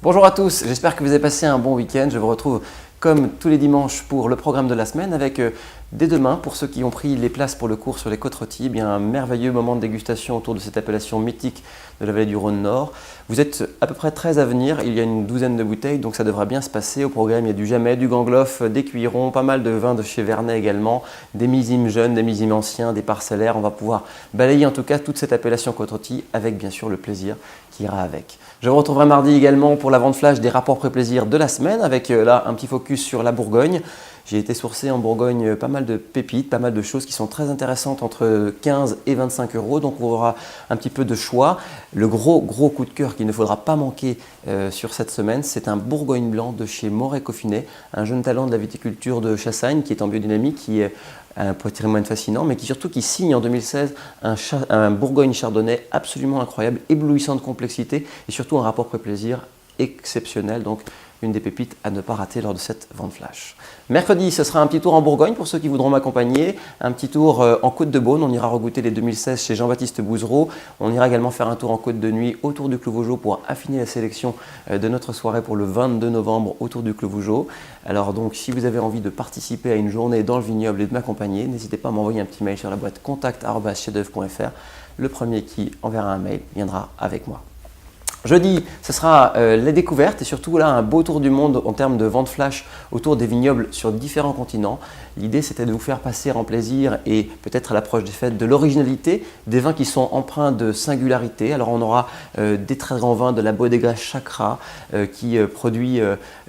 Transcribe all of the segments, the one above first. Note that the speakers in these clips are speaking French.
Bonjour à tous, j'espère que vous avez passé un bon week-end. Je vous retrouve comme tous les dimanches pour le programme de la semaine avec dès demain, pour ceux qui ont pris les places pour le cours sur les côtes rôties, un merveilleux moment de dégustation autour de cette appellation mythique de la vallée du Rhône Nord. Vous êtes à peu près 13 à venir, il y a une douzaine de bouteilles, donc ça devra bien se passer. Au programme, il y a du Gamay, du Gangloff, des Cuirons, pas mal de vins de chez Vernet également, des millésimes jeunes, des millésimes anciens, des parcellaires. On va pouvoir balayer en tout cas toute cette appellation côte rôtie avec bien sûr le plaisir qui ira avec. Je vous retrouverai mardi également pour la vente flash des rapports pré-plaisir de la semaine avec là un petit focus sur la Bourgogne. J'ai été sourcé en Bourgogne pas mal de pépites, pas mal de choses qui sont très intéressantes entre 15 et 25 euros. Donc on aura un petit peu de choix. Le gros coup de cœur qu'il ne faudra pas manquer sur cette semaine, c'est un Bourgogne blanc de chez Moret-Coffinet, un jeune talent de la viticulture de Chassagne qui est en biodynamie, qui est un patrimoine fascinant, mais qui surtout signe en 2016 un Bourgogne chardonnay absolument incroyable, éblouissant de complexité et surtout un rapport prix-plaisir exceptionnel. Donc une des pépites à ne pas rater lors de cette vente flash. Mercredi, ce sera un petit tour en Bourgogne pour ceux qui voudront m'accompagner, un petit tour en Côte-de-Beaune, on ira regoûter les 2016 chez Jean-Baptiste Bouzereau, on ira également faire un tour en Côte de Nuit autour du Clos Vougeot pour affiner la sélection de notre soirée pour le 22 novembre autour du Clos Vougeot. Alors donc si vous avez envie de participer à une journée dans le vignoble et de m'accompagner, n'hésitez pas à m'envoyer un petit mail sur la boîte contact@chefd'oeuvre.fr. Le premier qui enverra un mail viendra avec moi. Jeudi, ce sera les découvertes et surtout là un beau tour du monde en termes de vente flash autour des vignobles sur différents continents. L'idée c'était de vous faire passer en plaisir et peut-être à l'approche des fêtes de l'originalité, des vins qui sont empreints de singularité. Alors on aura des très grands vins de la Bodega Chakra qui produit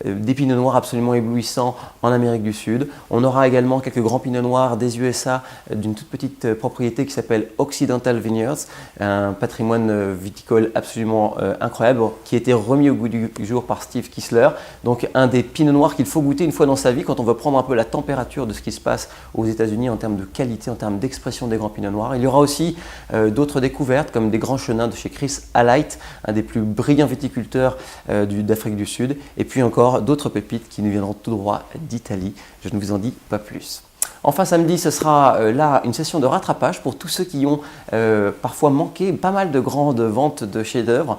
des pinots noirs absolument éblouissants en Amérique du Sud. On aura également quelques grands pinots noirs des USA d'une toute petite propriété qui s'appelle Occidental Vineyards, un patrimoine viticole absolument incroyable qui a été remis au goût du jour par Steve Kissler. Donc un des pinots noirs qu'il faut goûter une fois dans sa vie quand on veut prendre un peu la température de ce qui se passe aux États-Unis en termes de qualité, en termes d'expression des grands pinots noirs. Il y aura aussi d'autres découvertes comme des grands chenins de chez Chris Alight, un des plus brillants viticulteurs d'Afrique du Sud. Et puis encore d'autres pépites qui nous viendront tout droit d'Italie. Je ne vous en dis pas plus. Enfin samedi, ce sera là une session de rattrapage pour tous ceux qui ont parfois manqué pas mal de grandes ventes de chefs-d'œuvre.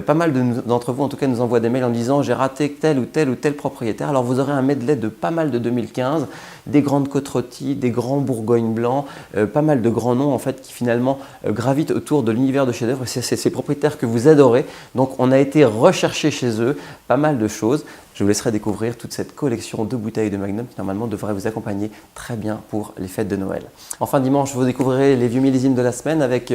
Pas mal d'entre vous en tout cas nous envoient des mails en disant j'ai raté tel ou tel propriétaire. Alors vous aurez un medley de pas mal de 2015, des grandes côtes rôties, des grands Bourgogne blancs, pas mal de grands noms en fait qui finalement gravitent autour de l'univers de chefs-d'œuvre. C'est ces propriétaires que vous adorez. Donc on a été rechercher chez eux pas mal de choses. Je vous laisserai découvrir toute cette collection de bouteilles de Magnum qui normalement devrait vous accompagner très bien pour les fêtes de Noël. Enfin dimanche, vous découvrirez les vieux millésimes de la semaine avec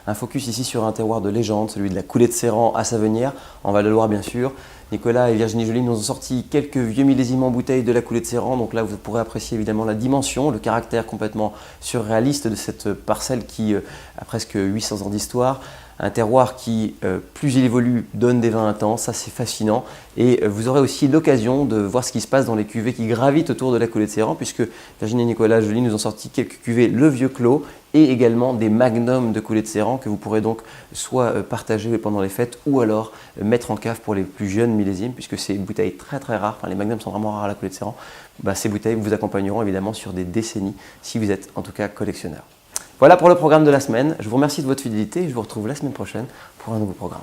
un focus ici sur un terroir de légende, celui de la Coulée de Serran à Savenière, en Val-de-Loire bien sûr. Nicolas et Virginie Joly nous ont sorti quelques vieux millésimes en bouteille de la Coulée de Serran. Donc là, vous pourrez apprécier évidemment la dimension, le caractère complètement surréaliste de cette parcelle qui a presque 800 ans d'histoire. Un terroir qui, plus il évolue, donne des vins intenses, ça c'est fascinant. Et vous aurez aussi l'occasion de voir ce qui se passe dans les cuvées qui gravitent autour de la Coulée de Serran, puisque Virginie et Nicolas Joly nous ont sorti quelques cuvées Le Vieux Clos et également des magnums de Coulée de Serran que vous pourrez donc soit partager pendant les fêtes ou alors mettre en cave pour les plus jeunes millésimes, puisque c'est une bouteille très rares, enfin les magnums sont vraiment rares à la Coulée de Serran. Ces bouteilles vous accompagneront évidemment sur des décennies si vous êtes en tout cas collectionneur. Voilà pour le programme de la semaine. Je vous remercie de votre fidélité et je vous retrouve la semaine prochaine pour un nouveau programme.